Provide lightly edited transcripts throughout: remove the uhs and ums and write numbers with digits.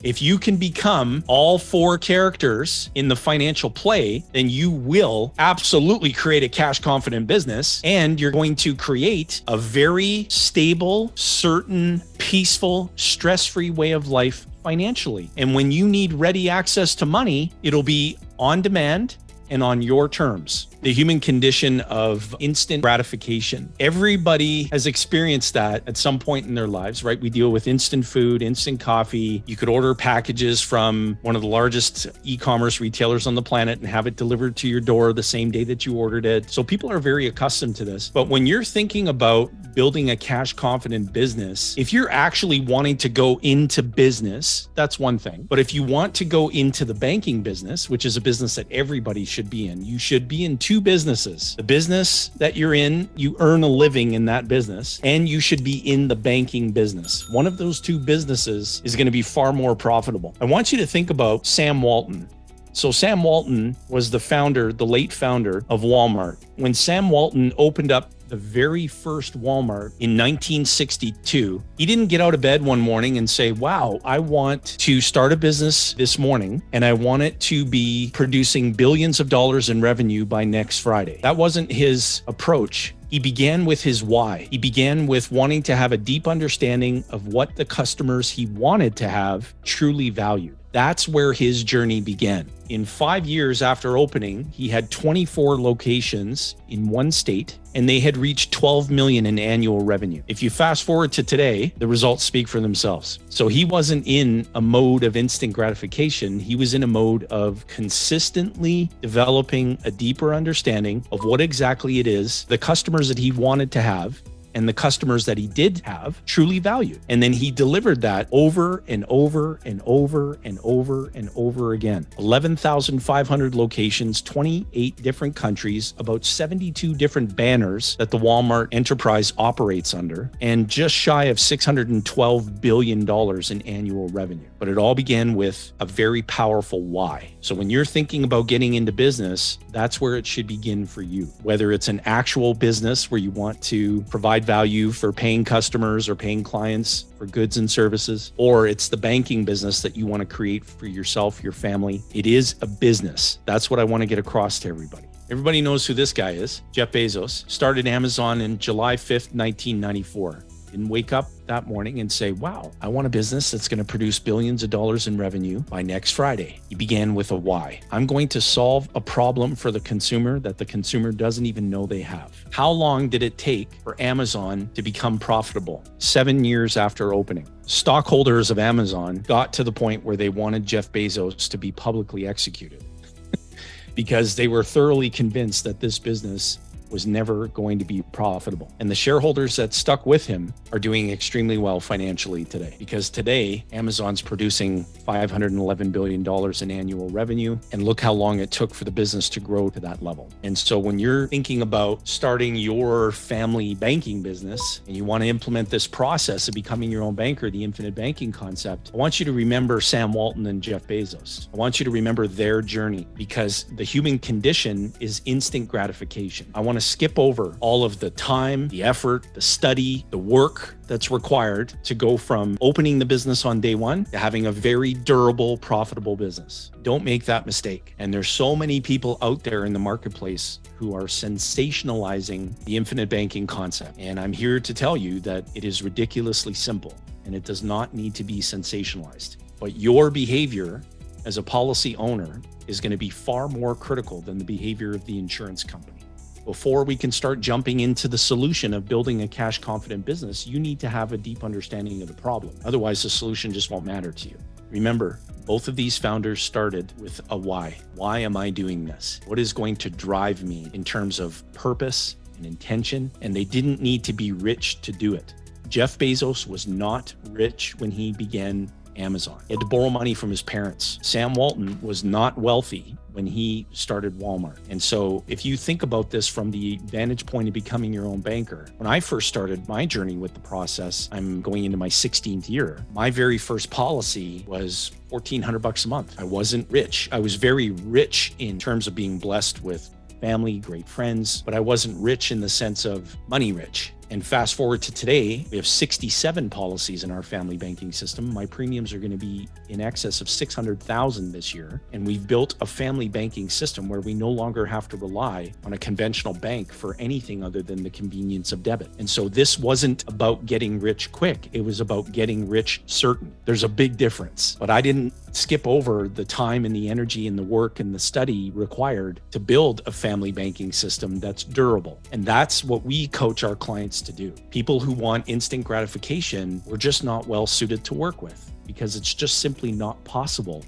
If you can become all four characters in the financial play, then you will absolutely create a cash confident business, and you're going to create a very stable, certain, peaceful, stress-free way of life financially. And when you need ready access to money, it'll be on demand and on your terms. The human condition of instant gratification. Everybody has experienced that at some point in their lives, right? We deal with instant food, instant coffee. You could order packages from one of the largest e-commerce retailers on the planet and have it delivered to your door the same day that you ordered it. So people are very accustomed to this. But when you're thinking about building a cash confident business, if you're actually wanting to go into business, that's one thing. But if you want to go into the banking business, which is a business that everybody should be in, you should be in two businesses. The business that you're in, you earn a living in that business, and you should be in the banking business. One of those two businesses is going to be far more profitable. I want you to think about Sam Walton. So Sam Walton was the founder, the late founder of Walmart. When Sam Walton opened up the very first Walmart in 1962, he didn't get out of bed one morning and say, wow, I want to start a business this morning and I want it to be producing billions of dollars in revenue by next Friday. That wasn't his approach. He began with his why. He began with wanting to have a deep understanding of what the customers he wanted to have truly valued. That's where his journey began. In 5 years after opening, he had 24 locations in one state, and they had reached 12 million in annual revenue. If you fast forward to today, the results speak for themselves. So he wasn't in a mode of instant gratification. He was in a mode of consistently developing a deeper understanding of what exactly it is the customers that he wanted to have and the customers that he did have truly valued. And then he delivered that over and over and over and over and over again. 11,500 locations, 28 different countries, about 72 different banners that the Walmart enterprise operates under, and just shy of $612 billion in annual revenue. But it all began with a very powerful why. So when you're thinking about getting into business, that's where it should begin for you. Whether it's an actual business where you want to provide value for paying customers or paying clients for goods and services, or it's the banking business that you want to create for yourself, your family. It is a business. That's what I want to get across to everybody. Everybody knows who this guy is. Jeff Bezos started Amazon in July 5th, 1994. Didn't wake up that morning and say, wow, I want a business that's going to produce billions of dollars in revenue by next Friday. He began with a why. I'm going to solve a problem for the consumer that the consumer doesn't even know they have. How long did it take for Amazon to become profitable? 7 years after opening. Stockholders of Amazon got to the point where they wanted Jeff Bezos to be publicly executed because they were thoroughly convinced that this business was never going to be profitable. And the shareholders that stuck with him are doing extremely well financially today, because today Amazon's producing $511 billion in annual revenue. And look how long it took for the business to grow to that level. And so when you're thinking about starting your family banking business and you want to implement this process of becoming your own banker, the infinite banking concept, I want you to remember Sam Walton and Jeff Bezos. I want you to remember their journey, because the human condition is instant gratification. I want to skip over all of the time, the effort, the study, the work that's required to go from opening the business on day one to having a very durable, profitable business. Don't make that mistake. And there's so many people out there in the marketplace who are sensationalizing the infinite banking concept. And I'm here to tell you that it is ridiculously simple and it does not need to be sensationalized. But your behavior as a policy owner is going to be far more critical than the behavior of the insurance company. Before we can start jumping into the solution of building a cash confident business, you need to have a deep understanding of the problem. Otherwise, the solution just won't matter to you. Remember, both of these founders started with a why. Why am I doing this? What is going to drive me in terms of purpose and intention? And they didn't need to be rich to do it. Jeff Bezos was not rich when he began Amazon. He had to borrow money from his parents. Sam Walton was not wealthy when he started Walmart. And so if you think about this from the vantage point of becoming your own banker, when I first started my journey with the process, I'm going into my 16th year. My very first policy was $1,400 a month. I wasn't rich. I was very rich in terms of being blessed with family, great friends, but I wasn't rich in the sense of money rich. And fast forward to today, we have 67 policies in our family banking system. My premiums are going to be in excess of 600,000 this year. And we've built a family banking system where we no longer have to rely on a conventional bank for anything other than the convenience of debit. And so this wasn't about getting rich quick. It was about getting rich certain. There's a big difference, but I didn't skip over the time and the energy and the work and the study required to build a family banking system that's durable. And that's what we coach our clients to do. People who want instant gratification, we're just not well suited to work with because it's just simply not possible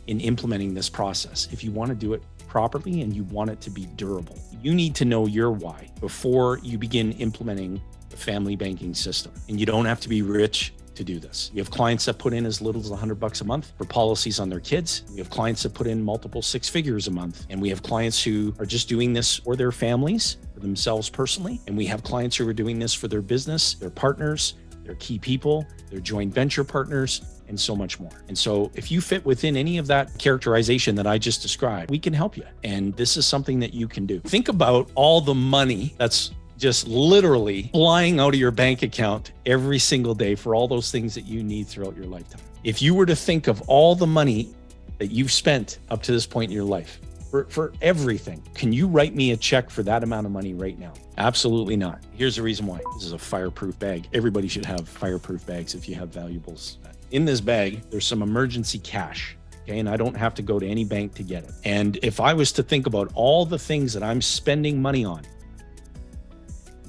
in implementing this process. If you want to do it properly and you want it to be durable, you need to know your why before you begin implementing the family banking system. And you don't have to be rich to do this. You have clients that put in as little as $100 a month for policies on their kids. We have clients that put in multiple six figures a month. And we have clients who are just doing this for their families, for themselves personally. And we have clients who are doing this for their business, their partners, their key people, their joint venture partners, and so much more. And so if you fit within any of that characterization that I just described, we can help you. And this is something that you can do. Think about all the money that's just literally flying out of your bank account every single day for all those things that you need throughout your lifetime. If you were to think of all the money that you've spent up to this point in your life for everything, can you write me a check for that amount of money right now? Absolutely not. Here's the reason why. This is a fireproof bag. Everybody should have fireproof bags if you have valuables. In this bag, there's some emergency cash. Okay, and I don't have to go to any bank to get it. And if I was to think about all the things that I'm spending money on,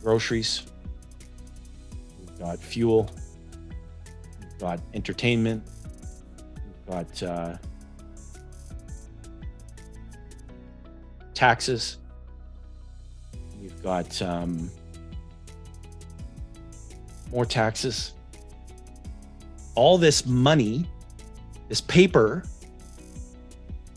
groceries, we've got fuel, we've got entertainment, we've got taxes, we've got more taxes. All this money, this paper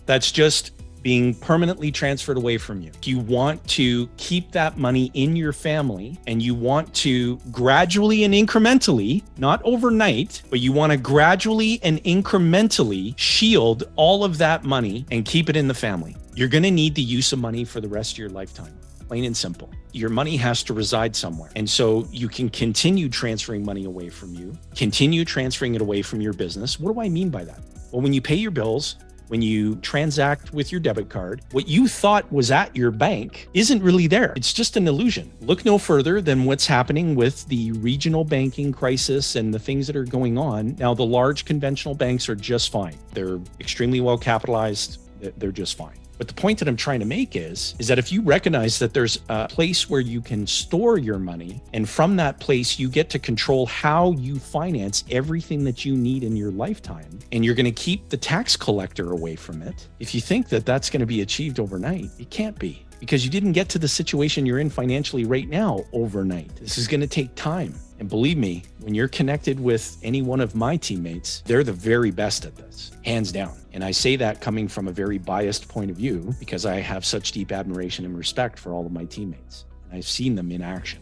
that's just being permanently transferred away from you. You want to keep that money in your family and you want to gradually and incrementally, not overnight, but you want to gradually and incrementally shield all of that money and keep it in the family. You're going to need the use of money for the rest of your lifetime. Plain and simple. Your money has to reside somewhere. And so you can continue transferring money away from you, continue transferring it away from your business. What do I mean by that? Well, when you pay your bills, when you transact with your debit card, what you thought was at your bank isn't really there. It's just an illusion. Look no further than what's happening with the regional banking crisis and the things that are going on. Now, the large conventional banks are just fine. They're extremely well capitalized. They're just fine. But the point that I'm trying to make is that if you recognize that there's a place where you can store your money, and from that place, you get to control how you finance everything that you need in your lifetime, and you're going to keep the tax collector away from it. If you think that that's going to be achieved overnight, it can't be, because you didn't get to the situation you're in financially right now overnight. This is going to take time. And believe me, when you're connected with any one of my teammates, they're the very best at this, hands down. And I say that coming from a very biased point of view because I have such deep admiration and respect for all of my teammates. And I've seen them in action,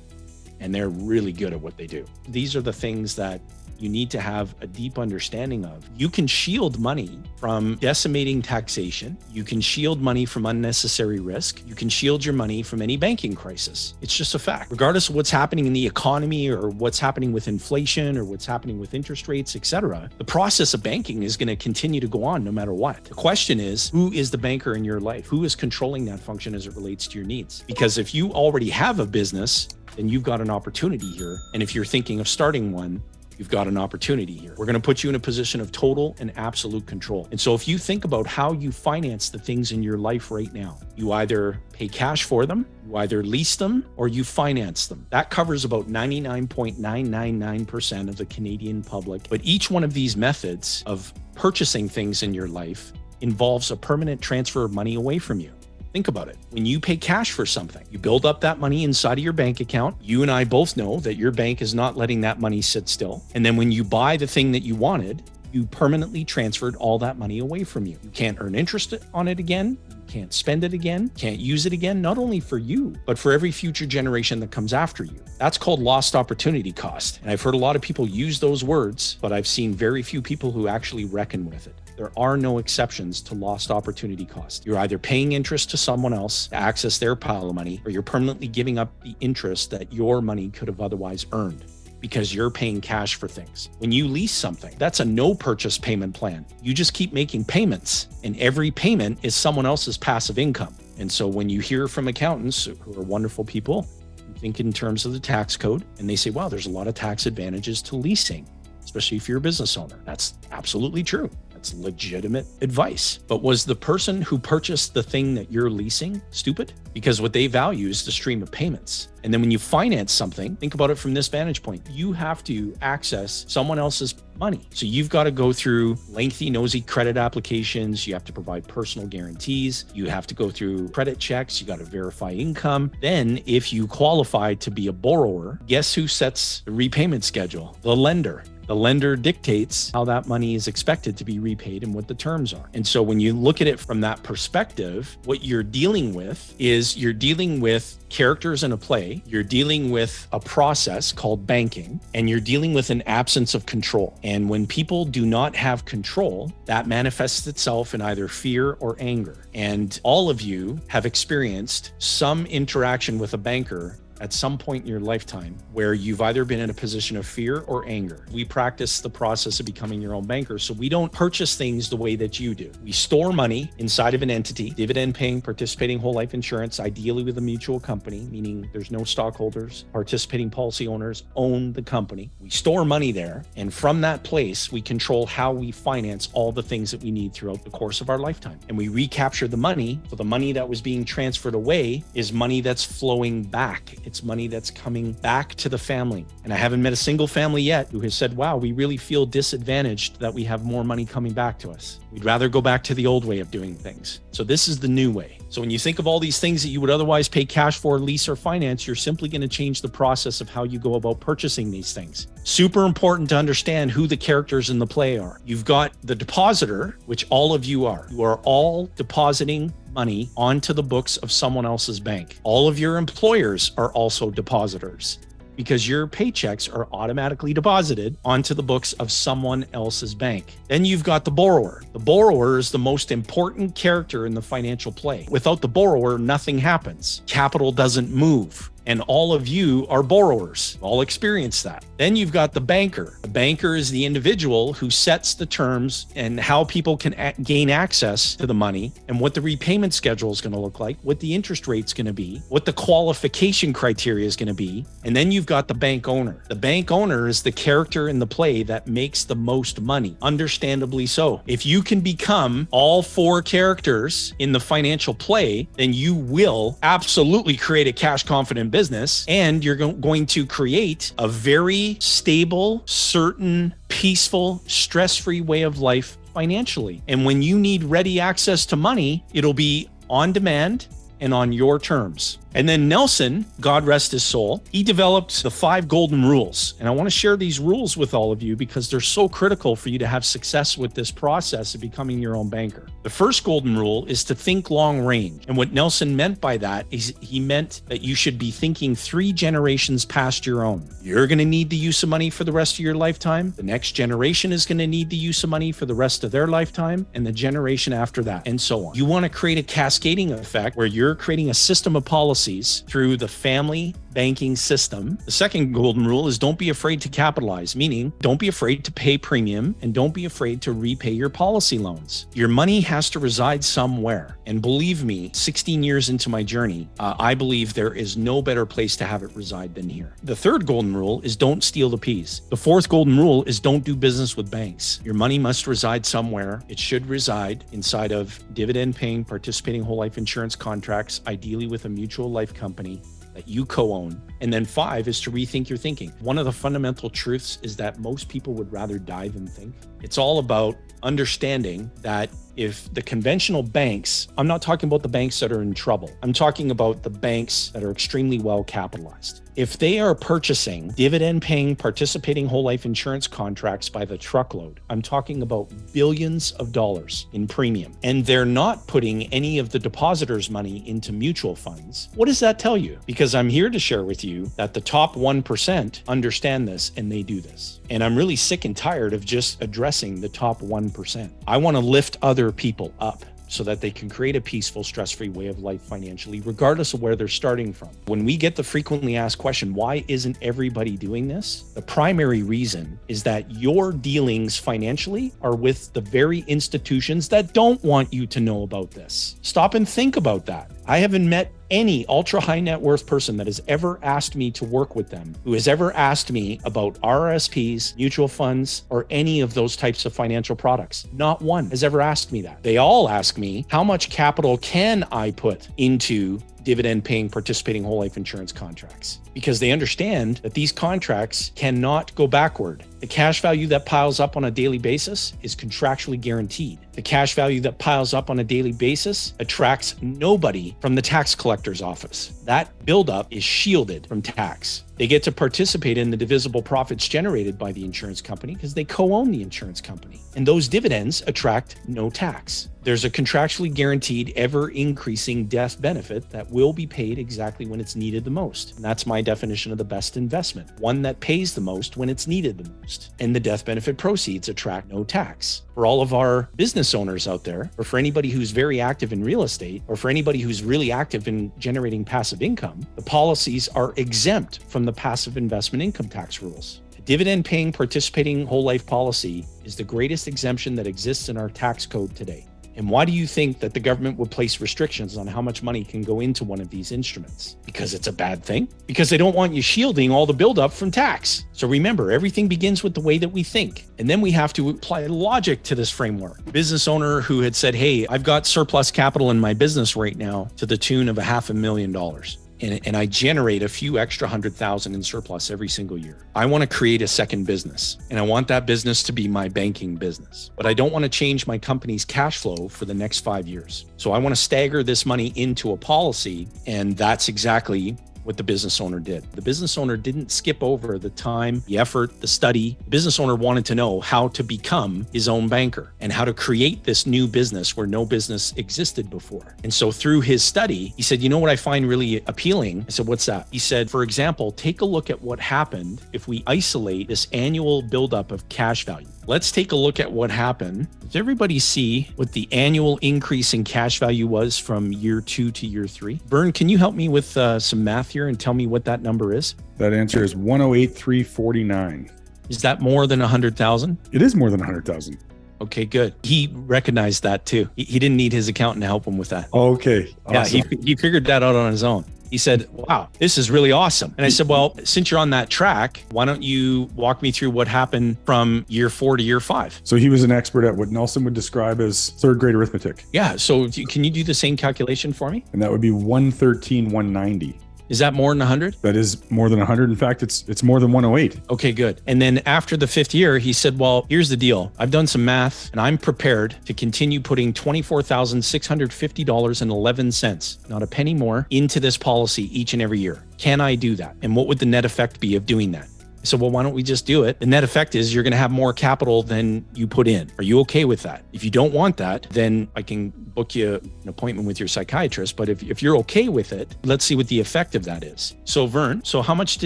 and they're really good at what they do. These are the things that you need to have a deep understanding of. You can shield money from decimating taxation. You can shield money from unnecessary risk. You can shield your money from any banking crisis. It's just a fact. Regardless of what's happening in the economy or what's happening with inflation or what's happening with interest rates, etc., the process of banking is going to continue to go on no matter what. The question is, who is the banker in your life? Who is controlling that function as it relates to your needs? Because if you already have a business, then you've got an opportunity here. And if you're thinking of starting one, you've got an opportunity here. We're going to put you in a position of total and absolute control. And so if you think about how you finance the things in your life right now, you either pay cash for them, you either lease them, or you finance them. That covers about 99.999% of the Canadian public. But each one of these methods of purchasing things in your life involves a permanent transfer of money away from you. Think about it. When you pay cash for something, you build up that money inside of your bank account. You and I both know that your bank is not letting that money sit still. And then when you buy the thing that you wanted, you permanently transferred all that money away from you. You can't earn interest on it again. You can't spend it again, can't use it again, not only for you, but for every future generation that comes after you. That's called lost opportunity cost. And I've heard a lot of people use those words, but I've seen very few people who actually reckon with it. There are no exceptions to lost opportunity cost. You're either paying interest to someone else to access their pile of money, or you're permanently giving up the interest that your money could have otherwise earned because you're paying cash for things. When you lease something, that's a no purchase payment plan. You just keep making payments, and every payment is someone else's passive income. And so when you hear from accountants who are wonderful people, who think in terms of the tax code, and they say, wow, there's a lot of tax advantages to leasing, especially if you're a business owner. That's absolutely true. That's legitimate advice. But was the person who purchased the thing that you're leasing stupid? Because what they value is the stream of payments. And then when you finance something, think about it from this vantage point. You have to access someone else's money. So you've got to go through lengthy, nosy credit applications. You have to provide personal guarantees. You have to go through credit checks. You got to verify income. Then if you qualify to be a borrower, guess who sets the repayment schedule? The lender. The lender dictates how that money is expected to be repaid and what the terms are. And so when you look at it from that perspective, what you're dealing with is you're dealing with characters in a play, you're dealing with a process called banking, and you're dealing with an absence of control. And when people do not have control, that manifests itself in either fear or anger. And all of you have experienced some interaction with a banker at some point in your lifetime where you've either been in a position of fear or anger. We practice the process of becoming your own banker, so we don't purchase things the way that you do. We store money inside of an entity, dividend paying, participating whole life insurance, ideally with a mutual company, meaning there's no stockholders. Participating policy owners own the company. We store money there, and from that place, we control how we finance all the things that we need throughout the course of our lifetime. And we recapture the money, so the money that was being transferred away is money that's flowing back. It's money that's coming back to the family. And I haven't met a single family yet who has said, wow, we really feel disadvantaged that we have more money coming back to us. We'd rather go back to the old way of doing things. So this is the new way. So when you think of all these things that you would otherwise pay cash for, lease, or finance, you're simply going to change the process of how you go about purchasing these things. Super important to understand who the characters in the play are. You've got the depositor, which all of you are. You are all depositing money onto the books of someone else's bank. All of your employers are also depositors, because your paychecks are automatically deposited onto the books of someone else's bank. Then you've got the borrower. The borrower is the most important character in the financial play. Without the borrower, nothing happens. Capital doesn't move. And all of you are borrowers. All experience that. Then you've got the banker. The banker is the individual who sets the terms and how people can gain access to the money, and what the repayment schedule is going to look like, what the interest rate's going to be, what the qualification criteria is going to be. And then you've got the bank owner. The bank owner is the character in the play that makes the most money, understandably so. If you can become all four characters in the financial play, then you will absolutely create a cash confident business, and you're going to create a very stable, certain, peaceful, stress-free way of life financially. And when you need ready access to money, it'll be on demand and on your terms. And then Nelson, God rest his soul, he developed the 5 golden rules. And I want to share these rules with all of you because they're so critical for you to have success with this process of becoming your own banker. The first golden rule is to think long range. And what Nelson meant by that is he meant that you should be thinking 3 generations past your own. You're going to need the use of money for the rest of your lifetime. The next generation is going to need the use of money for the rest of their lifetime, and the generation after that, and so on. You want to create a cascading effect where you're creating a system of policies through the family banking system. The second golden rule is don't be afraid to capitalize, meaning don't be afraid to pay premium and don't be afraid to repay your policy loans. Your money has to reside somewhere. And believe me, 16 years into my journey, I believe there is no better place to have it reside than here. The third golden rule is don't steal the peas. The fourth golden rule is don't do business with banks. Your money must reside somewhere. It should reside inside of dividend-paying, participating whole life insurance contracts, ideally with a mutual life company that you co-own. And then 5 is to rethink your thinking. One of the fundamental truths is that most people would rather die than think. It's all about understanding that if the conventional banks, I'm not talking about the banks that are in trouble. I'm talking about the banks that are extremely well capitalized. If they are purchasing dividend-paying participating whole life insurance contracts by the truckload, I'm talking about billions of dollars in premium, and they're not putting any of the depositors' money into mutual funds, what does that tell you? Because I'm here to share with you that the top 1% understand this and they do this. And I'm really sick and tired of just addressing the top 1%. I want to lift other people up so that they can create a peaceful, stress-free way of life financially, regardless of where they're starting from. When we get the frequently asked question, why isn't everybody doing this? The primary reason is that your dealings financially are with the very institutions that don't want you to know about this. Stop and think about that. I haven't met any ultra high net worth person that has ever asked me to work with them, who has ever asked me about RRSPs, mutual funds, or any of those types of financial products. Not one has ever asked me that. They all ask me, how much capital can I put into dividend paying participating whole life insurance contracts? Because they understand that these contracts cannot go backward. The cash value that piles up on a daily basis is contractually guaranteed. The cash value that piles up on a daily basis attracts nobody from the tax collector's office. That buildup is shielded from tax. They get to participate in the divisible profits generated by the insurance company because they co-own the insurance company. And those dividends attract no tax. There's a contractually guaranteed ever-increasing death benefit that will be paid exactly when it's needed the most. And that's my definition of the best investment, one that pays the most when it's needed the most. And the death benefit proceeds attract no tax. For all of our business owners out there, or for anybody who's very active in real estate, or for anybody who's really active in generating passive income, the policies are exempt from the passive investment income tax rules. A dividend-paying participating whole life policy is the greatest exemption that exists in our tax code today. And why do you think that the government would place restrictions on how much money can go into one of these instruments? Because it's a bad thing? Because they don't want you shielding all the buildup from tax. So remember, everything begins with the way that we think. And then we have to apply logic to this framework. Business owner who had said, hey, I've got surplus capital in my business right now to the tune of $500,000. And I generate a few extra 100,000 in surplus every single year. I want to create a second business, and I want that business to be my banking business. But I don't want to change my company's cash flow for the next 5 years. So I want to stagger this money into a policy, and that's exactly what the business owner did. The business owner didn't skip over the time, the effort, the study. The business owner wanted to know how to become his own banker and how to create this new business where no business existed before. And so through his study, he said, you know what I find really appealing? I said, what's that? He said, for example, take a look at what happened if we isolate this annual buildup of cash value. Let's take a look at what happened. Does everybody see what the annual increase in cash value was from year 2 to year 3? Vern, can you help me with some math here and tell me what that number is? That answer is 108,349. Is that more than 100,000? It is more than 100,000. Okay, good. He recognized that too. He didn't need his accountant to help him with that. Okay. Awesome. Yeah, he figured that out on his own. He said, wow, this is really awesome. And I said, well, since you're on that track, why don't you walk me through what happened from year 4 to year 5? So he was an expert at what Nelson would describe as third grade arithmetic. Yeah. So can you do the same calculation for me? And that would be 113,190. Is that more than 100? That is more than 100. In fact, it's more than 108. Okay, good. And then after the 5th year, he said, well, here's the deal. I've done some math and I'm prepared to continue putting $24,650.11, not a penny more, into this policy each and every year. Can I do that? And what would the net effect be of doing that? So, well, why don't we just do it? The net effect is you're going to have more capital than you put in. Are you okay with that? If you don't want that, then I can book you an appointment with your psychiatrist. But if you're okay with it, let's see what the effect of that is. So Vern, so how much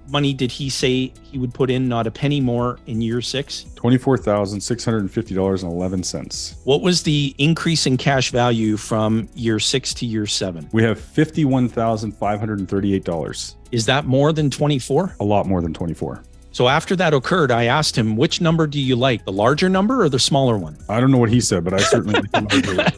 money did he say he would put in, not a penny more, in year 6? $24,650.11. What was the increase in cash value from year 6 to year 7? We have $51,538. Is that more than 24? A lot more than 24. So after that occurred, I asked him, which number do you like, the larger number or the smaller one? I don't know what he said, but I certainly like the larger one.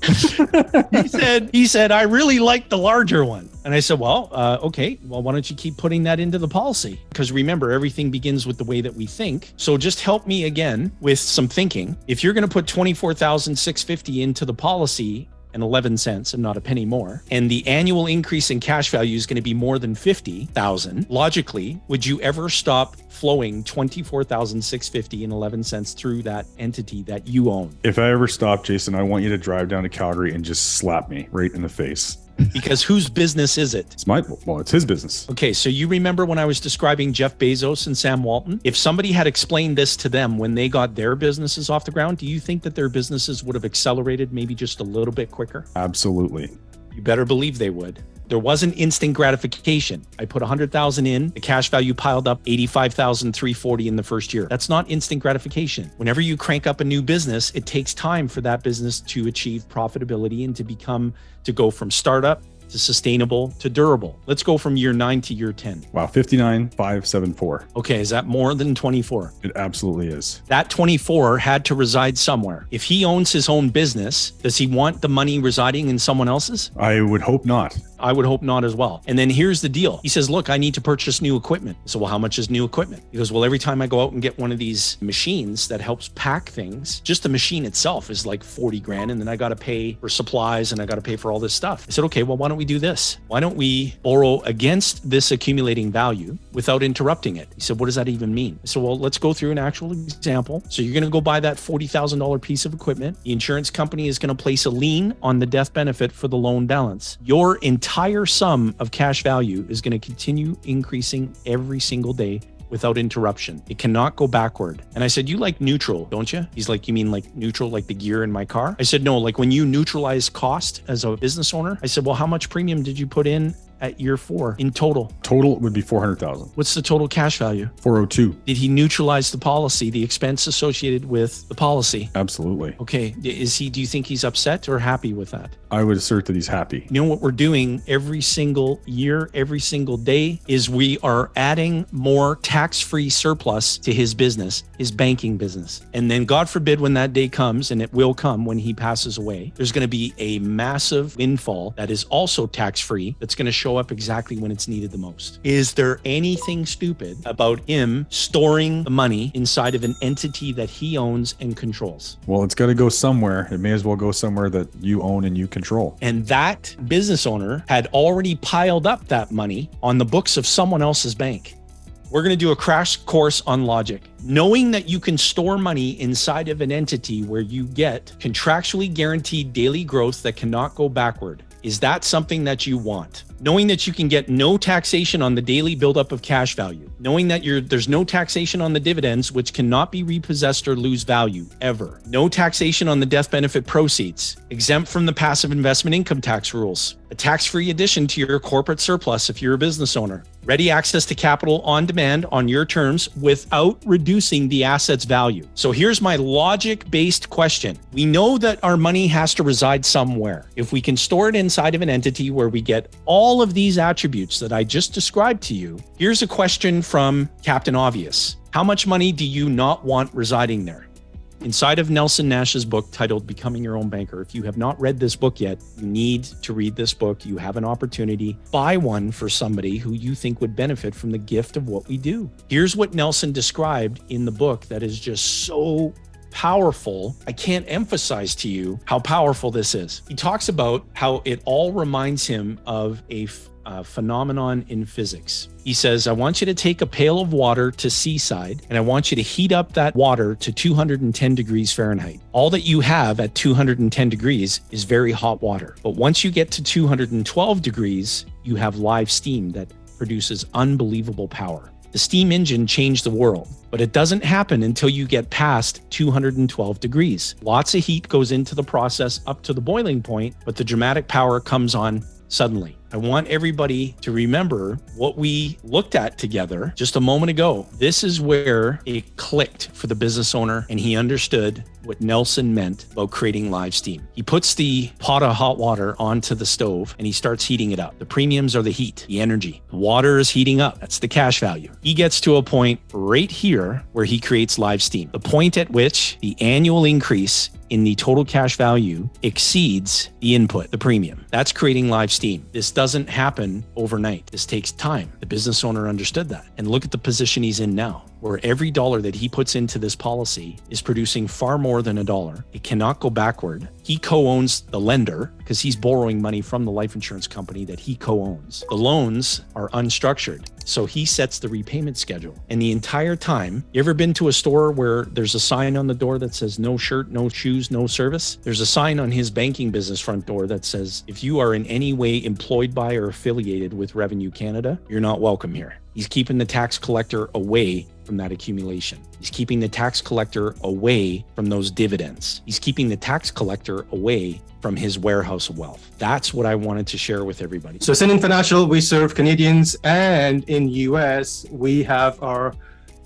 He said, I really like the larger one. And I said, well, okay, well, why don't you keep putting that into the policy? Because remember, everything begins with the way that we think. So just help me again with some thinking. If you're going to put $24,650 into the policy and 11 cents and not a penny more, and the annual increase in cash value is going to be more than 50,000, logically, would you ever stop flowing 24,650 and 11 cents through that entity that you own? If I ever stop, Jayson, I want you to drive down to Calgary and just slap me right in the face. Because whose business is it? It's his business. Okay, so you remember when I was describing Jeff Bezos and Sam Walton? If somebody had explained this to them when they got their businesses off the ground, do you think that their businesses would have accelerated maybe just a little bit quicker? Absolutely. You better believe they would. There wasn't instant gratification. I put 100,000 in, the cash value piled up 85,340 in the first year. That's not instant gratification. Whenever you crank up a new business, it takes time for that business to achieve profitability and to go from startup to sustainable to durable. Let's go from year 9 to year 10. Wow, 59,574. Okay, is that more than 24? It absolutely is. That 24 had to reside somewhere. If he owns his own business, does he want the money residing in someone else's? I would hope not. I would hope not as well. And then here's the deal. He says, look, I need to purchase new equipment. So, well, how much is new equipment? He goes, well, every time I go out and get one of these machines that helps pack things, just the machine itself is like 40 grand. And then I got to pay for supplies and I got to pay for all this stuff. I said, okay, well, why don't we do this? Why don't we borrow against this accumulating value without interrupting it? He said, what does that even mean? I said, well, let's go through an actual example. So you're going to go buy that $40,000 piece of equipment. The insurance company is going to place a lien on the death benefit for the loan balance. Your entire sum of cash value is going to continue increasing every single day without interruption. It cannot go backward. And I said, you like neutral, don't you? He's like, you mean like neutral, like the gear in my car? I said, no, like when you neutralize cost as a business owner. I said, well, how much premium did you put in at year 4 in total? Total would be 400,000. What's the total cash value? 402. Did he neutralize the policy, the expense associated with the policy? Absolutely. Okay. Do you think he's upset or happy with that? I would assert that he's happy. You know what we're doing every single year, every single day is we are adding more tax-free surplus to his business, his banking business. And then God forbid when that day comes, and it will come when he passes away, there's going to be a massive windfall that is also tax-free that's going to show up exactly when it's needed the most. Is there anything stupid about him storing the money inside of an entity that he owns and controls? Well, it's got to go somewhere. It may as well go somewhere that you own and you control. And that business owner had already piled up that money on the books of someone else's bank. We're going to do a crash course on logic. Knowing that you can store money inside of an entity where you get contractually guaranteed daily growth that cannot go backward. Is that something that you want? Knowing that you can get no taxation on the daily buildup of cash value. Knowing that there's no taxation on the dividends, which cannot be repossessed or lose value, ever. No taxation on the death benefit proceeds. Exempt from the passive investment income tax rules. A tax-free addition to your corporate surplus if you're a business owner. Ready access to capital on demand on your terms without reducing the asset's value. So here's my logic-based question. We know that our money has to reside somewhere. If we can store it inside of an entity where we get all of these attributes that I just described to you, here's a question from Captain Obvious. How much money do you not want residing there? Inside of Nelson Nash's book titled Becoming Your Own Banker. If you have not read this book yet, you need to read this book. You have an opportunity. Buy one for somebody who you think would benefit from the gift of what we do. Here's what Nelson described in the book that is just so powerful. I can't emphasize to you how powerful this is. He talks about how it all reminds him of a phenomenon in physics. He says, I want you to take a pail of water to seaside, and I want you to heat up that water to 210 degrees Fahrenheit. All that you have at 210 degrees is very hot water. But once you get to 212 degrees, you have live steam that produces unbelievable power. The steam engine changed the world, but it doesn't happen until you get past 212 degrees. Lots of heat goes into the process up to the boiling point, but the dramatic power comes on suddenly. I want everybody to remember what we looked at together just a moment ago. This is where it clicked for the business owner, and he understood what Nelson meant about creating live steam. He puts the pot of hot water onto the stove and he starts heating it up. The premiums are the heat, the energy. The water is heating up. That's the cash value. He gets to a point right here where he creates live steam. The point at which the annual increase in the total cash value exceeds the input, the premium. That's creating live steam. This doesn't happen overnight. This takes time. The business owner understood that. And look at the position he's in now, where every dollar that he puts into this policy is producing far more than $1. It cannot go backward. He co-owns the lender because he's borrowing money from the life insurance company that he co-owns. The loans are unstructured. So he sets the repayment schedule. And the entire time, you ever been to a store where there's a sign on the door that says no shirt, no shoes, no service? There's a sign on his banking business front door that says, if you are in any way employed by or affiliated with Revenue Canada, you're not welcome here. He's keeping the tax collector away from that accumulation. He's keeping the tax collector away from those dividends. He's keeping the tax collector away from his warehouse of wealth. That's what I wanted to share with everybody. So Ascendant Financial, we serve Canadians, and in US, we have our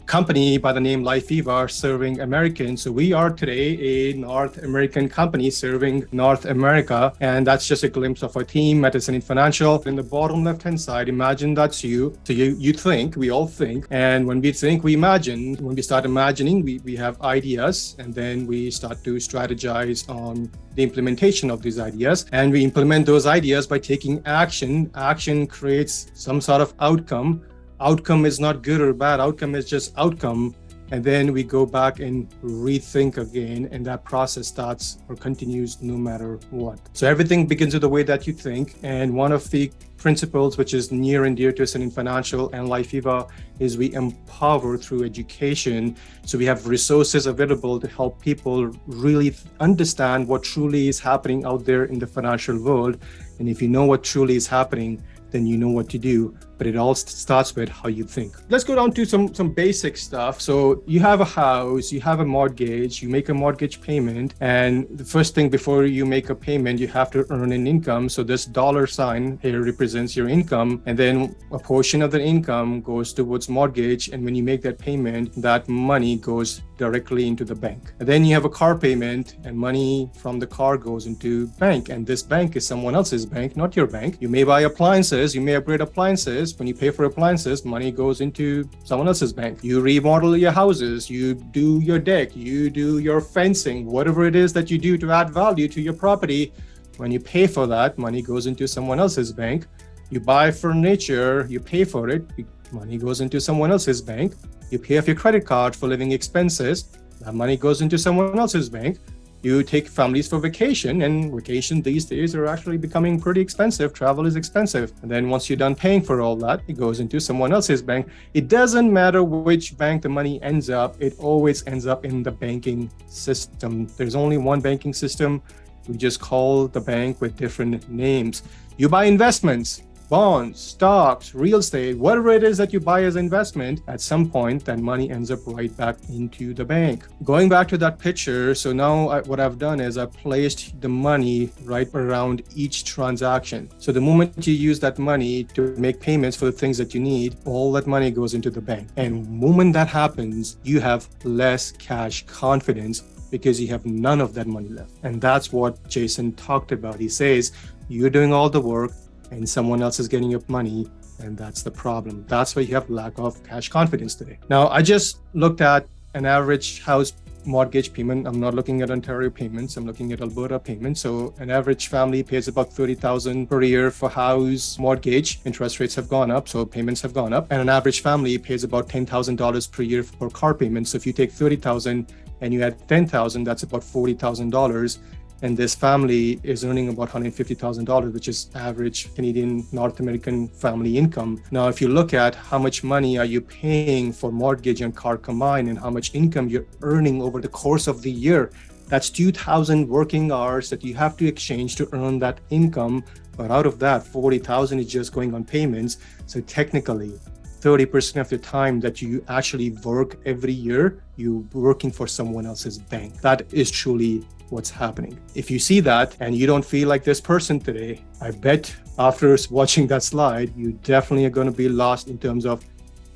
company by the name LifeViva serving Americans. So we are today a North American company serving North America. And that's just a glimpse of our team at Ascendant Financial. In the bottom left-hand side, imagine that's you. So you think, we all think. And when we think, we imagine. When we start imagining, we have ideas, and then we start to strategize on the implementation of these ideas. And we implement those ideas by taking action. Action creates some sort of outcome. Outcome is not good or bad. Outcome is just outcome. And then we go back and rethink again. And that process starts or continues no matter what. So everything begins with the way that you think. And one of the principles, which is near and dear to Ascendant Financial and LifeViva, is we empower through education. So we have resources available to help people really understand what truly is happening out there in the financial world. And if you know what truly is happening, then you know what to do. But it all starts with how you think. Let's go down to some basic stuff. So you have a house, you have a mortgage, you make a mortgage payment. And the first thing before you make a payment, you have to earn an income. So this dollar sign here represents your income. And then a portion of the income goes towards mortgage. And when you make that payment, that money goes directly into the bank. And then you have a car payment, and money from the car goes into bank. And this bank is someone else's bank, not your bank. You may buy appliances, you may upgrade appliances. When you pay for appliances, money goes into someone else's bank. You remodel your houses, you do your deck, you do your fencing, whatever it is that you do to add value to your property. When you pay for that, money goes into someone else's bank. You buy furniture, you pay for it, money goes into someone else's bank. You pay off your credit card for living expenses, that money goes into someone else's bank. You take families for vacation, and vacation these days are actually becoming pretty expensive. Travel is expensive. And then once you're done paying for all that, it goes into someone else's bank. It doesn't matter which bank the money ends up, it always ends up in the banking system. There's only one banking system. We just call the bank with different names. You buy investments, bonds, stocks, real estate, whatever it is that you buy as investment, at some point that money ends up right back into the bank. Going back to that picture, so now what I've done is I've placed the money right around each transaction. So the moment you use that money to make payments for the things that you need, all that money goes into the bank. And the moment that happens, you have less cash confidence because you have none of that money left. And that's what Jayson talked about. He says, you're doing all the work, and someone else is getting your money, and that's the problem. That's why you have lack of cash confidence today. Now, I just looked at an average house mortgage payment. I'm not looking at Ontario payments, I'm looking at Alberta payments. So an average family pays about $30,000 per year for house mortgage. Interest rates have gone up, so payments have gone up. And an average family pays about $10,000 per year for car payments. So if you take $30,000 and you add $10,000, that's about $40,000. And this family is earning about $150,000, which is average Canadian North American family income. Now, if you look at how much money are you paying for mortgage and car combined, and how much income you're earning over the course of the year, that's 2,000 working hours that you have to exchange to earn that income. But out of that, 40,000 is just going on payments. So technically, 30% of the time that you actually work every year, you're working for someone else's bank. That is truly what's happening. If you see that and you don't feel like this person today, I bet after watching that slide, you definitely are going to be lost in terms of,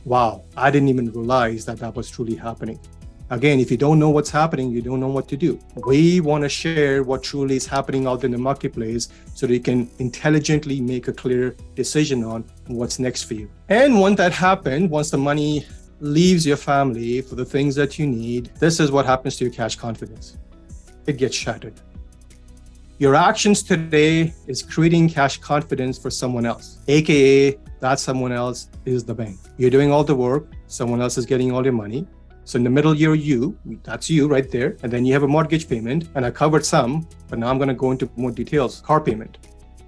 wow, I didn't even realize that that was truly happening. Again, if you don't know what's happening, you don't know what to do. We want to share what truly is happening out in the marketplace so that you can intelligently make a clear decision on what's next for you. And once that happened, once the money leaves your family for the things that you need, this is what happens to your cash confidence. It gets shattered. Your actions today is creating cash confidence for someone else, AKA that someone else is the bank. You're doing all the work, someone else is getting all your money. So in the middle, you're you, that's you right there. And then you have a mortgage payment, and I covered some, but now I'm going to go into more details. Car payment,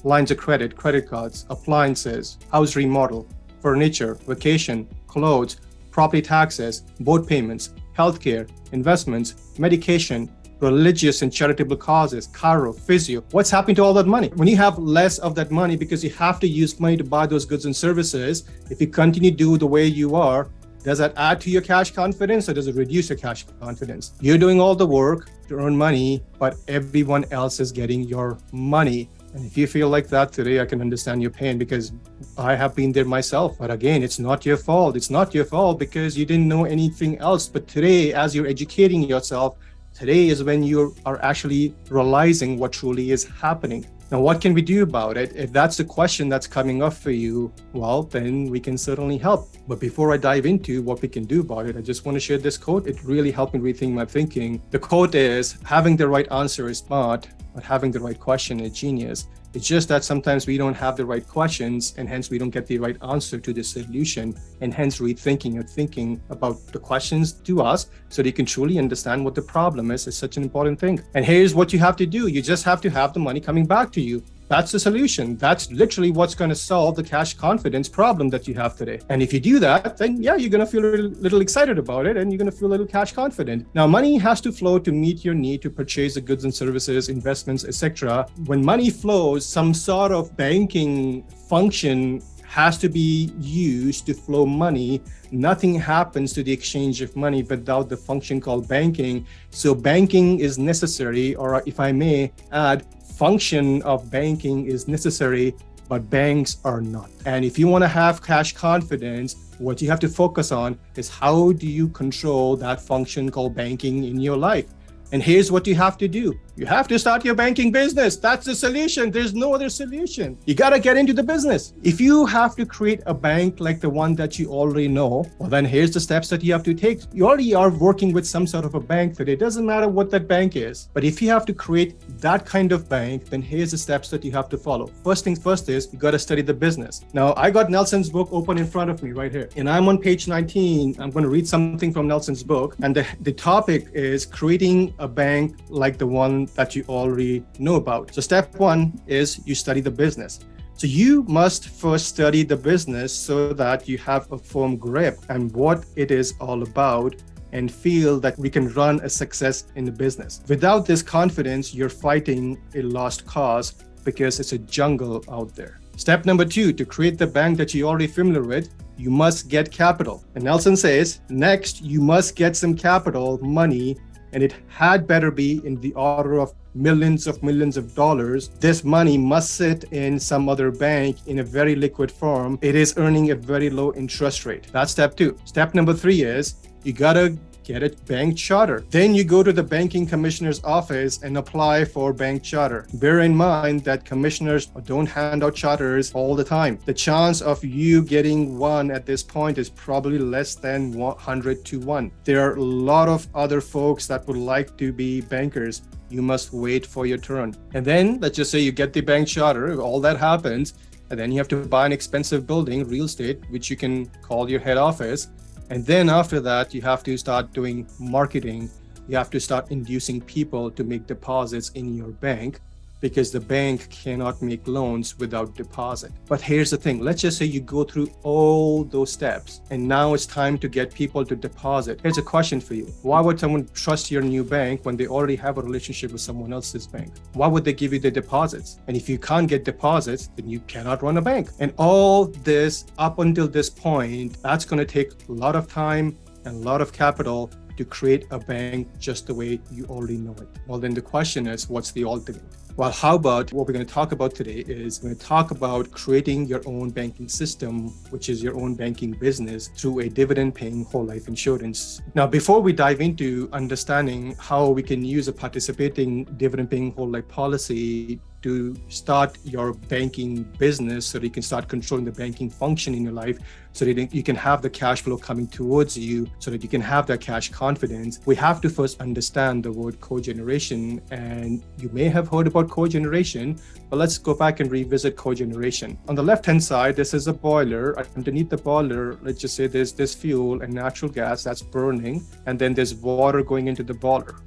lines of credit, credit cards, appliances, house remodel, furniture, vacation, clothes, property taxes, boat payments, healthcare, investments, medication, religious and charitable causes, chiro, physio. What's happening to all that money? When you have less of that money because you have to use money to buy those goods and services, if you continue to do the way you are, does that add to your cash confidence or does it reduce your cash confidence? You're doing all the work to earn money, but everyone else is getting your money. And if you feel like that today, I can understand your pain because I have been there myself. But again, it's not your fault. It's not your fault because you didn't know anything else. But today, as you're educating yourself, today is when you are actually realizing what truly is happening. Now, what can we do about it? If that's the question that's coming up for you, well, then we can certainly help. But before I dive into what we can do about it, I just want to share this quote. It really helped me rethink my thinking. The quote is, having the right answer is smart, but having the right question is genius. It's just that sometimes we don't have the right questions and hence we don't get the right answer to the solution, and hence rethinking or thinking about the questions to us so that you can truly understand what the problem is such an important thing. And here's what you have to do. You just have to have the money coming back to you. That's the solution. That's literally what's going to solve the cash confidence problem that you have today. And if you do that, then yeah, you're going to feel a little excited about it and you're going to feel a little cash confident. Now, money has to flow to meet your need to purchase the goods and services, investments, etc. When money flows, some sort of banking function has to be used to flow money. Nothing happens to the exchange of money without the function called banking. So banking is necessary, or if I may add, function of banking is necessary, but banks are not. And if you want to have cash confidence, what you have to focus on is how do you control that function called banking in your life? And here's what you have to do. You have to start your banking business. That's the solution. There's no other solution. You got to get into the business. If you have to create a bank like the one that you already know, well, then here's the steps that you have to take. You already are working with some sort of a bank today. It doesn't matter what that bank is. But if you have to create that kind of bank, then here's the steps that you have to follow. First things first is you got to study the business. Now, I got Nelson's book open in front of me right here. And I'm on page 19. I'm going to read something from Nelson's book. And the topic is creating a bank like the one that you already know about. So step one is you study the business. So you must first study the business so that you have a firm grip on what it is all about and feel that we can run a success in the business. Without this confidence, you're fighting a lost cause because it's a jungle out there. Step number two, to create the bank that you're already familiar with, you must get capital. And Nelson says, next, you must get some capital, money, and it had better be in the order of millions of dollars. This money must sit in some other bank in a very liquid form. It is earning a very low interest rate. That's step two. Step number three is you gotta get a bank charter. Then you go to the banking commissioner's office and apply for bank charter. Bear in mind that commissioners don't hand out charters all the time. The chance of you getting one at this point is probably less than 100 to 1. There are a lot of other folks that would like to be bankers. You must wait for your turn. And then let's just say you get the bank charter, all that happens, and then you have to buy an expensive building, real estate, which you can call your head office. And then after that, you have to start doing marketing. You have to start inducing people to make deposits in your bank because the bank cannot make loans without deposit. But here's the thing. Let's just say you go through all those steps and now it's time to get people to deposit. Here's a question for you. Why would someone trust your new bank when they already have a relationship with someone else's bank? Why would they give you the deposits? And if you can't get deposits, then you cannot run a bank. And all this up until this point, that's going to take a lot of time and a lot of capital to create a bank just the way you already know it. Well, then the question is, what's the alternate? Well, how about what we're going to talk about today is we're going to talk about creating your own banking system, which is your own banking business through a dividend-paying whole life insurance. Now, before we dive into understanding how we can use a participating dividend-paying whole life policy to start your banking business so that you can start controlling the banking function in your life so that you can have the cash flow coming towards you so that you can have that cash confidence, we have to first understand the word cogeneration. And you may have heard about cogeneration, but let's go back and revisit cogeneration. On the left-hand side, this is a boiler. Underneath the boiler, let's just say there's this fuel and natural gas that's burning, and then there's water going into the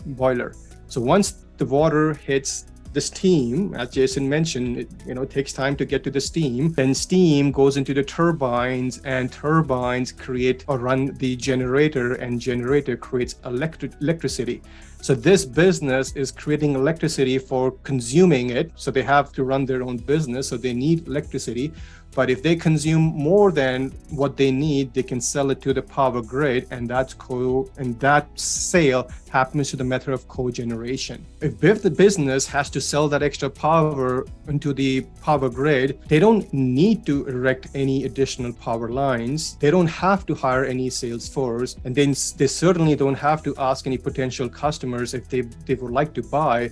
boiler. So once the water hits this team, as Jayson mentioned, it takes time to get to the steam. Then steam goes into the turbines, and turbines create or run the generator, and generator creates electricity. So this business is creating electricity for consuming it. So they have to run their own business. So they need electricity. But if they consume more than what they need, they can sell it to the power grid, and that sale happens to the method of cogeneration. If the business has to sell that extra power into the power grid, they don't need to erect any additional power lines. They don't have to hire any sales force, and then they certainly don't have to ask any potential customers if they would like to buy,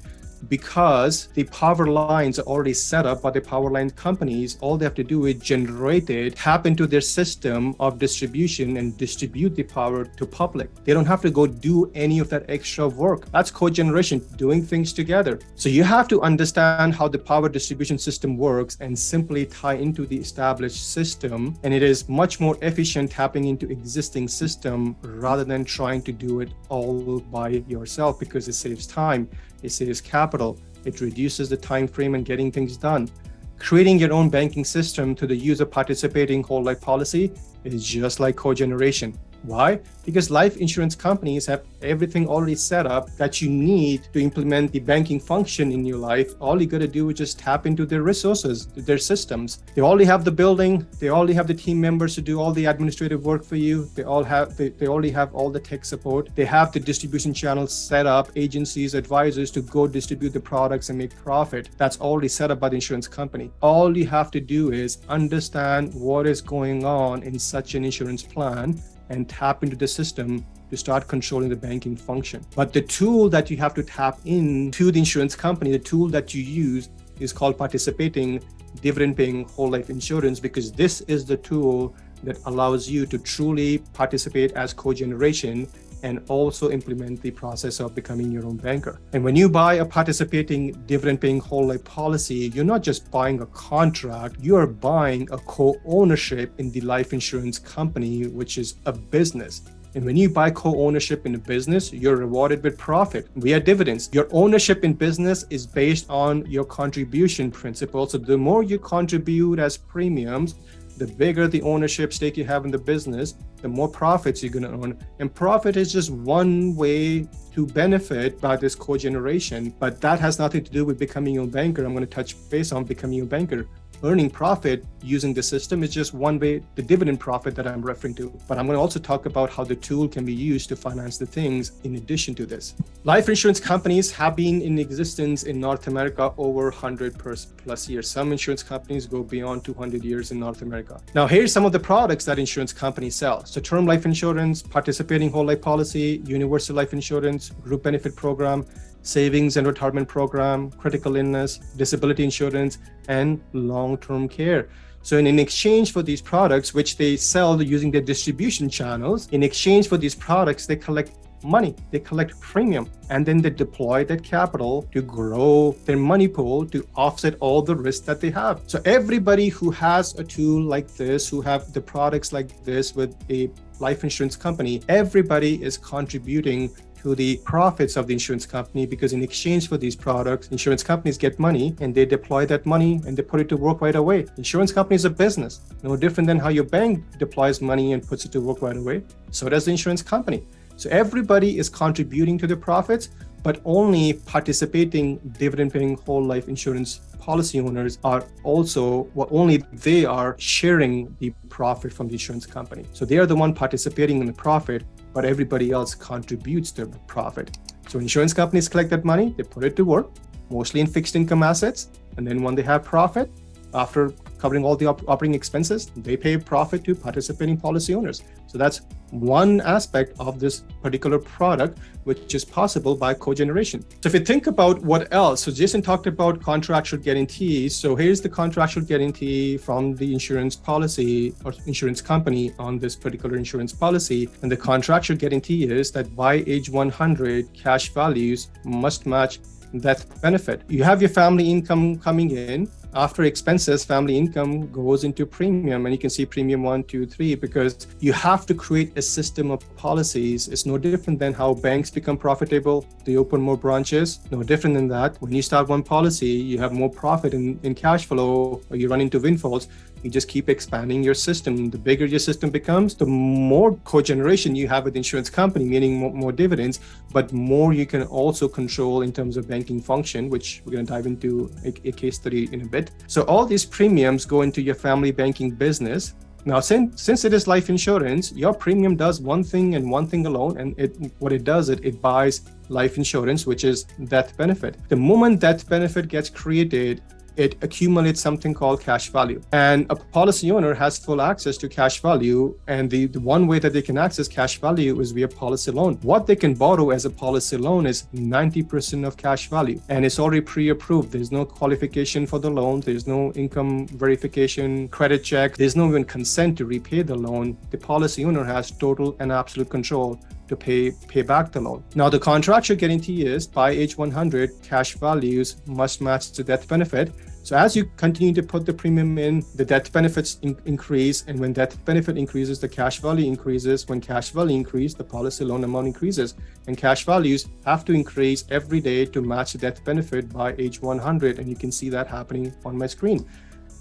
because the power lines are already set up by the power line companies. All they have to do is generate it, tap into their system of distribution, and distribute the power to public. They don't have to go do any of that extra work. That's cogeneration, doing things together. So you have to understand how the power distribution system works and simply tie into the established system. And it is much more efficient tapping into existing system rather than trying to do it all by yourself, because it saves time. It saves capital. It reduces the time frame in getting things done. Creating your own banking system to the use of participating whole life policy is just like cogeneration. Why? Because life insurance companies have everything already set up that you need to implement the banking function in your life. All you got to do is just tap into their resources, their systems. They already have the building. They already have the team members to do all the administrative work for you. They already have all the tech support. They have the distribution channels set up, agencies, advisors to go distribute the products and make profit. That's already set up by the insurance company. All you have to do is understand what is going on in such an insurance plan and tap into the system to start controlling the banking function. But the tool that you have to tap into the insurance company, the tool that you use is called participating dividend-paying whole life insurance, because this is the tool that allows you to truly participate as cogeneration and also implement the process of becoming your own banker. And when you buy a participating dividend-paying whole life policy, you're not just buying a contract, you are buying a co-ownership in the life insurance company, which is a business. And when you buy co-ownership in a business, you're rewarded with profit via dividends. Your ownership in business is based on your contribution principle. So the more you contribute as premiums, the bigger the ownership stake you have in the business, the more profits you're going to earn. And profit is just one way to benefit by this cogeneration, but that has nothing to do with becoming your own banker. I'm going to touch base on becoming your banker. Earning profit using the system is just one way, the dividend profit that I'm referring to. But I'm going to also talk about how the tool can be used to finance the things in addition to this. Life insurance companies have been in existence in North America over 100 plus years. Some insurance companies go beyond 200 years in North America. Now, here's some of the products that insurance companies sell. So term life insurance, participating whole life policy, universal life insurance, group benefit program, savings and retirement program, critical illness, disability insurance, and long-term care. So in exchange for these products, which they sell using their distribution channels, in exchange for these products, they collect money, they collect premium, and then they deploy that capital to grow their money pool to offset all the risk that they have. So everybody who has a tool like this, who have the products like this with a life insurance company, everybody is contributing to the profits of the insurance company, because in exchange for these products, insurance companies get money and they deploy that money and they put it to work right away. Insurance company is a business, no different than how your bank deploys money and puts it to work right away. So does the insurance company. So everybody is contributing to the profits, but only participating dividend-paying whole life insurance policy owners are also, only they are sharing the profit from the insurance company. So they are the one participating in the profit, but everybody else contributes to the profit. So insurance companies collect that money, they put it to work, mostly in fixed income assets. And then when they have profit, after covering all the operating expenses, they pay profit to participating policy owners. So that's one aspect of this particular product, which is possible by cogeneration. So if you think about what else, so Jayson talked about contractual guarantees. So here's the contractual guarantee from the insurance policy or insurance company on this particular insurance policy. And the contractual guarantee is that by age 100, cash values must match death benefit. You have your family income coming in. after expenses, family income goes into premium, and you can see premium 1, 2, 3, because you have to create a system of policies. It's no different than how banks become profitable. They open more branches. No different than that. When you start one policy, you have more profit in cash flow, or you run into windfalls. You just keep expanding your system. The bigger your system becomes, the more cogeneration you have with the insurance company, meaning more dividends, but more you can also control in terms of banking function, which we're going to dive into a case study in a bit. So all these premiums go into your family banking business. Now, since it is life insurance, your premium does one thing and one thing alone, and it buys life insurance, which is death benefit. The moment death benefit gets created, it accumulates something called cash value. And a policy owner has full access to cash value. And the one way that they can access cash value is via policy loan. What they can borrow as a policy loan is 90% of cash value. And it's already pre-approved. There's no qualification for the loan. There's no income verification, credit check. There's no even consent to repay the loan. The policy owner has total and absolute control to pay back the loan. Now, the contractual guarantee is by age 100, cash values must match the death benefit. So as you continue to put the premium in, the death benefits increase. And when death benefit increases, the cash value increases. When cash value increases, the policy loan amount increases. And cash values have to increase every day to match the death benefit by age 100. And you can see that happening on my screen.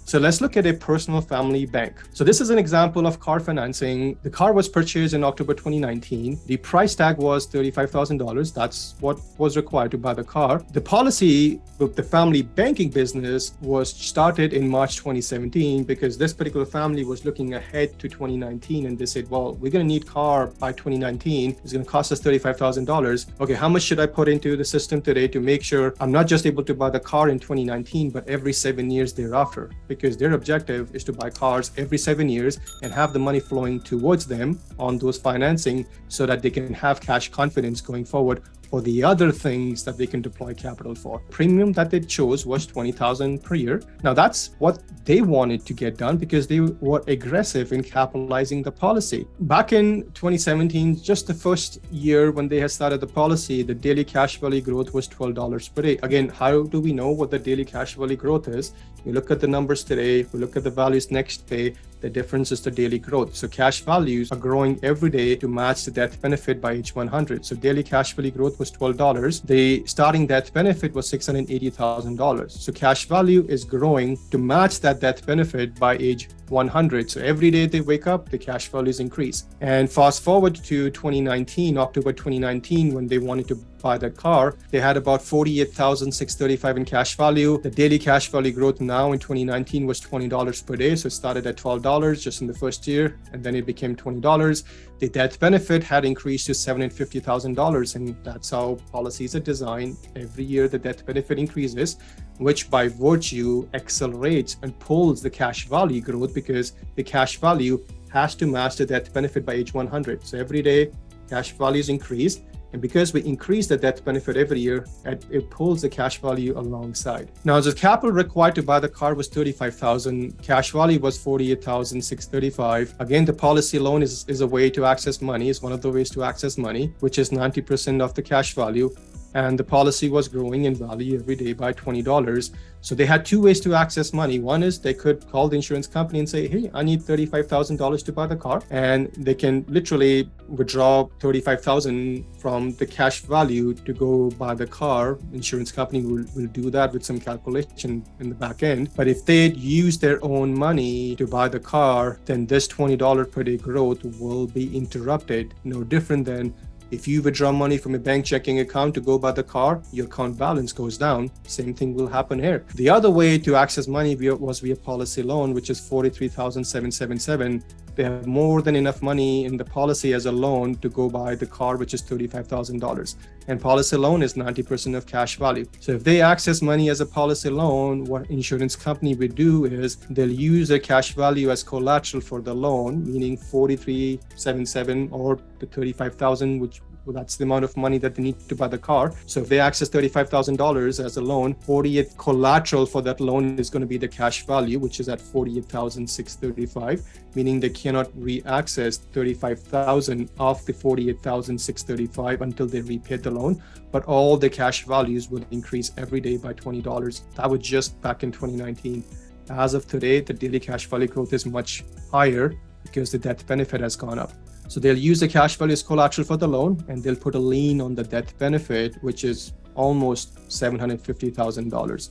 So let's look at a personal family bank. So this is an example of car financing. The car was purchased in October 2019. The price tag was $35,000. That's what was required to buy the car. The policy with the family banking business was started in March 2017 because this particular family was looking ahead to 2019, and they said, well, we're going to need car by 2019. It's going to cost us $35,000. Okay, how much should I put into the system today to make sure I'm not just able to buy the car in 2019, but every 7 years thereafter? Because their objective is to buy cars every 7 years and have the money flowing towards them on those financing so that they can have cash confidence going forward for the other things that they can deploy capital for. Premium that they chose was $20,000 per year. Now that's what they wanted to get done because they were aggressive in capitalizing the policy. Back in 2017, just the first year when they had started the policy, the daily cash value growth was $12 per day. Again, how do we know what the daily cash value growth is? We look at the numbers today, we look at the values next day, the difference is the daily growth. So cash values are growing every day to match the death benefit by age 100. So daily cash value growth was $12. The starting death benefit was $680,000. So cash value is growing to match that death benefit by age 100. So every day they wake up, the cash values increase. And fast forward to 2019, October 2019, when they wanted to buy that car, they had about $48,635 in cash value. The daily cash value growth now in 2019 was $20 per day. So it started at $12 just in the first year, and then it became $20. The death benefit had increased to $750,000, and that's how policies are designed. Every year the death benefit increases, which by virtue accelerates and pulls the cash value growth because the cash value has to match the death benefit by age 100. So every day cash values increase. And because we increase the death benefit every year, it pulls the cash value alongside. Now, the capital required to buy the car was $35,000. Cash value was $48,635. Again, the policy loan is a way to access money. It's one of the ways to access money, which is 90% of the cash value. And the policy was growing in value every day by $20. So they had two ways to access money. One is they could call the insurance company and say, hey, I need $35,000 to buy the car. And they can literally withdraw $35,000 from the cash value to go buy the car. Insurance company will do that with some calculation in the back end. But if they use their own money to buy the car, then this $20 per day growth will be interrupted. No different than if you withdraw money from a bank checking account to go buy the car, your account balance goes down. Same thing will happen here. The other way to access money was via policy loan, which is $43,777. They have more than enough money in the policy as a loan to go buy the car, which is $35,000. And policy loan is 90% of cash value. So if they access money as a policy loan, what insurance company would do is they'll use their cash value as collateral for the loan, meaning $43,777 or the $35,000, Well, that's the amount of money that they need to buy the car. So if they access $35,000 as a loan, 48 collateral for that loan is going to be the cash value, which is at $48,635, meaning they cannot re-access $35,000 of the $48,635 until they repay the loan. But all the cash values will increase every day by $20. That was just back in 2019. As of today, the daily cash value growth is much higher because the death benefit has gone up. So they'll use the cash value as collateral for the loan, and they'll put a lien on the death benefit, which is almost $750,000.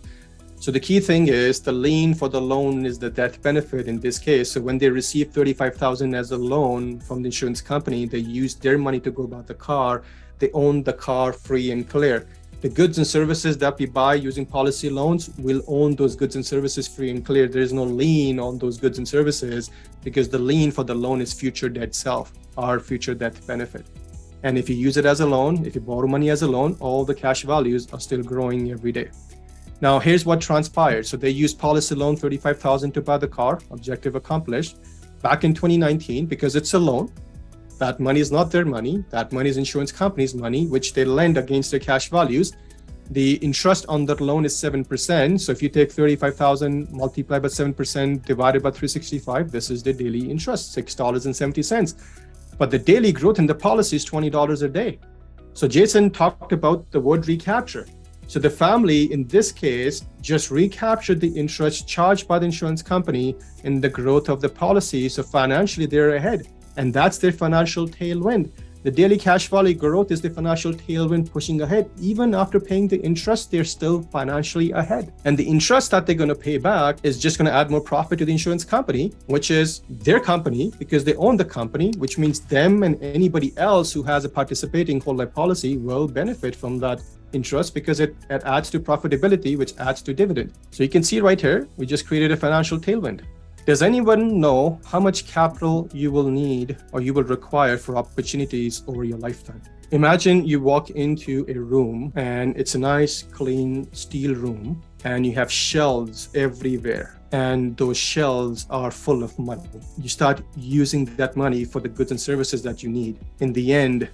So the key thing is the lien for the loan is the death benefit in this case. So when they receive $35,000 as a loan from the insurance company, they use their money to go buy the car. They own the car free and clear. The goods and services that we buy using policy loans will own those goods and services free and clear. There is no lien on those goods and services because the lien for the loan is future debt self, our future death benefit. And if you use it as a loan, if you borrow money as a loan, all the cash values are still growing every day. Now, here's what transpired. So they used policy loan $35,000 to buy the car, objective accomplished. Back in 2019, because it's a loan, that money is not their money. That money is insurance company's money, which they lend against their cash values. The interest on that loan is 7%. So if you take 35,000 multiplied by 7% divided by 365, this is the daily interest, $6.70. But the daily growth in the policy is $20 a day. So Jayson talked about the word recapture. So the family in this case just recaptured the interest charged by the insurance company in the growth of the policy. So financially they're ahead. And that's their financial tailwind. The daily cash value growth is the financial tailwind pushing ahead. Even after paying the interest, they're still financially ahead. And the interest that they're going to pay back is just going to add more profit to the insurance company, which is their company because they own the company, which means them and anybody else who has a participating whole life policy will benefit from that interest because it adds to profitability, which adds to dividend. So you can see right here, we just created a financial tailwind. Does anyone know how much capital you will need or you will require for opportunities over your lifetime? Imagine you walk into a room and it's a nice, clean steel room and you have shelves everywhere. And those shelves are full of money. You start using that money for the goods and services that you need. In the end,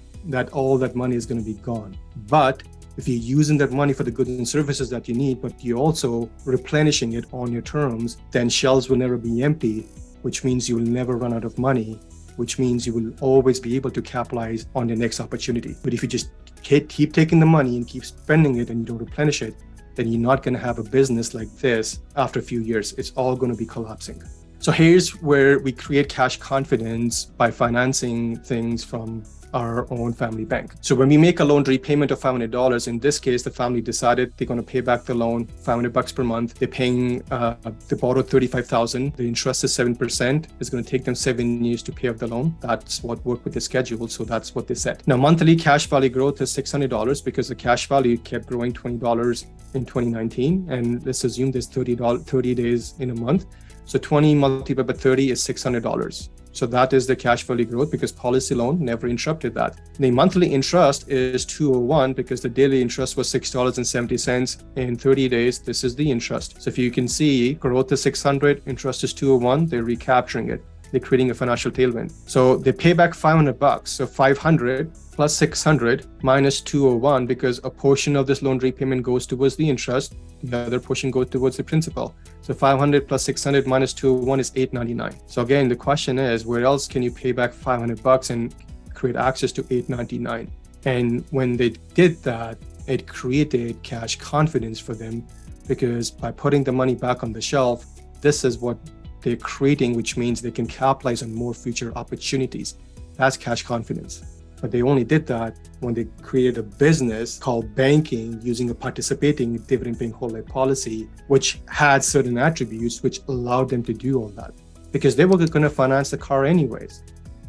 all that money is going to be gone. But if you're using that money for the goods and services that you need, but you're also replenishing it on your terms, then shelves will never be empty, which means you will never run out of money, which means you will always be able to capitalize on the next opportunity. But if you just keep taking the money and keep spending it and you don't replenish it, then you're not going to have a business like this after a few years. It's all going to be collapsing. So here's where we create cash confidence by financing things from our own family bank. So when we make a loan repayment of $500, in this case, the family decided they're going to pay back the loan $500 per month. They're paying, they borrowed $35,000. The interest is 7%. It's going to take them 7 years to pay off the loan. That's what worked with the schedule. So that's what they said. Now, monthly cash value growth is $600 because the cash value kept growing $20 in 2019. And let's assume there's 30 days in a month. So 20 multiplied by 30 is $600. So that is the cash value growth because policy loan never interrupted that. The monthly interest is $201 because the daily interest was $6.70 in 30 days. This is the interest. So if you can see, growth is 600, interest is 201, they're recapturing it. They're creating a financial tailwind. So they pay back $500. So 500 plus 600 minus 201 because a portion of this loan repayment goes towards the interest. The other portion goes towards the principal. So 500 plus 600 minus 201 is 899. So again, the question is, where else can you pay back $500 and create access to 899? And when they did that, it created cash confidence for them because by putting the money back on the shelf, this is what they're creating, which means they can capitalize on more future opportunities. That's cash confidence. But they only did that when they created a business called banking using a participating dividend-paying whole life policy, which had certain attributes which allowed them to do all that. Because they were going to finance the car anyways.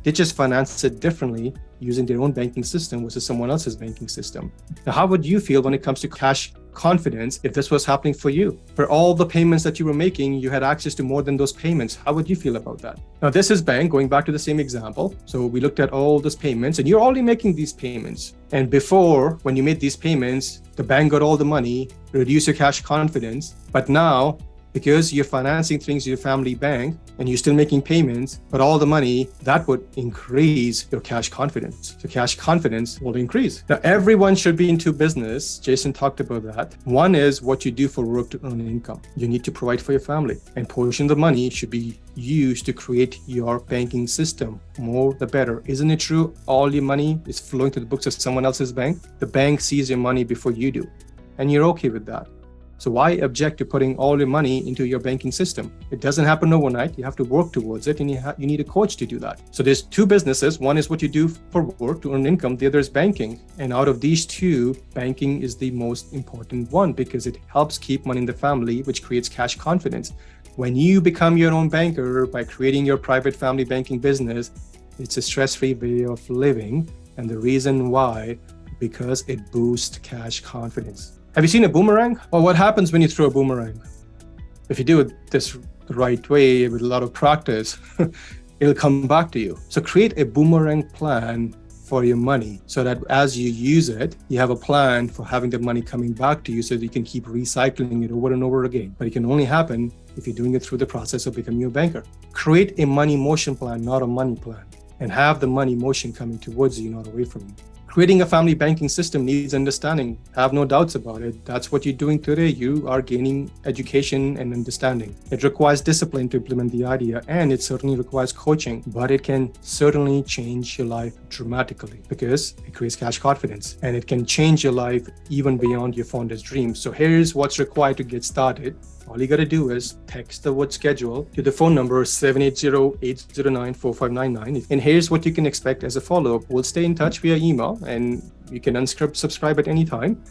They just financed it differently using their own banking system versus someone else's banking system. Now, how would you feel when it comes to cash confidence if this was happening for you? For all the payments that you were making, you had access to more than those payments. How would you feel about that? Now, this is bank, going back to the same example. So we looked at all those payments and you're already making these payments. And before, when you made these payments, the bank got all the money, reduced your cash confidence. But now because you're financing things your family bank and you're still making payments, but all the money, that would increase your cash confidence. So cash confidence will increase. Now, everyone should be into business. Jayson talked about that. One is what you do for work to earn income. You need to provide for your family, and portion of the money should be used to create your banking system. More the better. Isn't it true? All your money is flowing to the books of someone else's bank. The bank sees your money before you do, and you're okay with that. So why object to putting all your money into your banking system? It doesn't happen overnight. You have to work towards it, and you need a coach to do that. So there's two businesses. One is what you do for work to earn income. The other is banking. And out of these two, banking is the most important one because it helps keep money in the family, which creates cash confidence. When you become your own banker by creating your private family banking business, it's a stress-free way of living. And the reason why, because it boosts cash confidence. Have you seen a boomerang? Well, what happens when you throw a boomerang? If you do it the right way with a lot of practice, it'll come back to you. So create a boomerang plan for your money so that as you use it, you have a plan for having the money coming back to you so that you can keep recycling it over and over again. But it can only happen if you're doing it through the process of becoming a banker. Create a money motion plan, not a money plan, and have the money motion coming towards you, not away from you. Creating a family banking system needs understanding. Have no doubts about it. That's what you're doing today. You are gaining education and understanding. It requires discipline to implement the idea, and it certainly requires coaching, but it can certainly change your life dramatically because it creates cash confidence, and it can change your life even beyond your fondest dreams. So here's what's required to get started. All you got to do is text the word schedule to the phone number 780-809-4599. And here's what you can expect as a follow-up. We'll stay in touch via email, and you can subscribe at any time.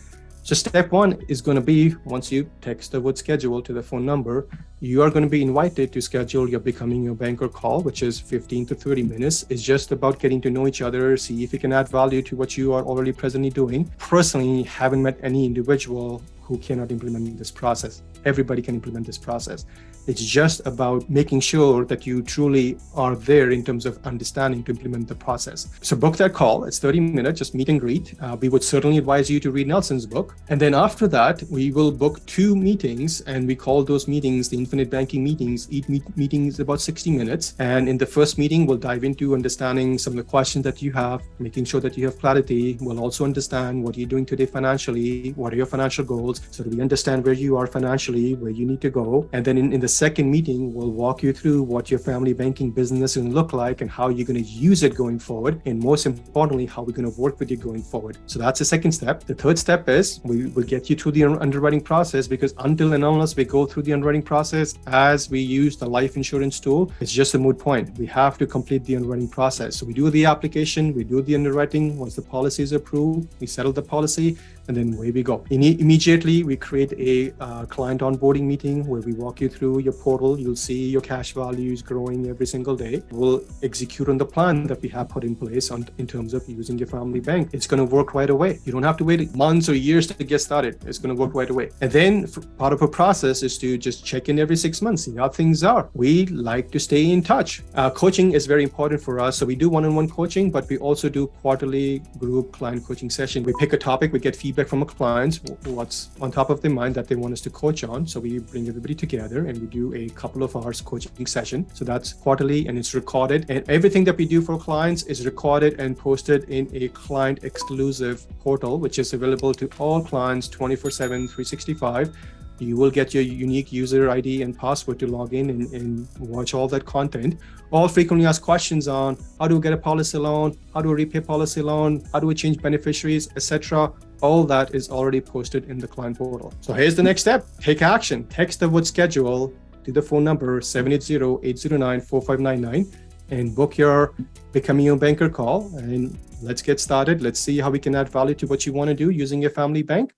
So step one is going to be, once you text the word schedule to the phone number, you are going to be invited to schedule your Becoming Your Banker call, which is 15 to 30 minutes. It's just about getting to know each other, see if you can add value to what you are already presently doing. Personally, haven't met any individual who cannot implement this process. Everybody can implement this process. It's just about making sure that you truly are there in terms of understanding to implement the process. So book that call. It's 30 minutes, just meet and greet. We would certainly advise you to read Nelson's book. And then after that, we will book 2 meetings, and we call those meetings the Infinite Banking meetings. Each meeting is about 60 minutes. And in the first meeting, we'll dive into understanding some of the questions that you have, making sure that you have clarity. We'll also understand what you're doing today financially, what are your financial goals, so that we understand where you are financially, where you need to go. And then in the second meeting, we'll walk you through what your family banking business is going to look like and how you're going to use it going forward. And most importantly, how we're going to work with you going forward. So that's the second step. The third step is we will get you through the underwriting process, because until and unless we go through the underwriting process as we use the life insurance tool, it's just a moot point. We have to complete the underwriting process. So we do the application, we do the underwriting. Once the policy is approved, we settle the policy, and then away we go. Immediately, we create a client onboarding meeting where we walk you through your portal. You'll see your cash values growing every single day. We'll execute on the plan that we have put in place in terms of using your family bank. It's going to work right away. You don't have to wait months or years to get started. It's going to work right away. And then part of our process is to just check in every 6 months, see how things are. We like to stay in touch. Coaching is very important for us. So we do one-on-one coaching, but we also do quarterly group client coaching session. We pick a topic, we get feedback from our clients, what's on top of their mind that they want us to coach on. So we bring everybody together and we do a couple of hours coaching session. So that's quarterly, and it's recorded. And everything that we do for clients is recorded and posted in a client exclusive portal, which is available to all clients 24/7, 365. You will get your unique user ID and password to log in and watch all that content. All frequently asked questions on how do we get a policy loan, how do we repay policy loan, how do we change beneficiaries, etc. All that is already posted in the client portal. So here's the next step. Take action. Text the word schedule to the phone number 780-809-4599 and book your Becoming Your Banker call. And let's get started. Let's see how we can add value to what you want to do using your family bank.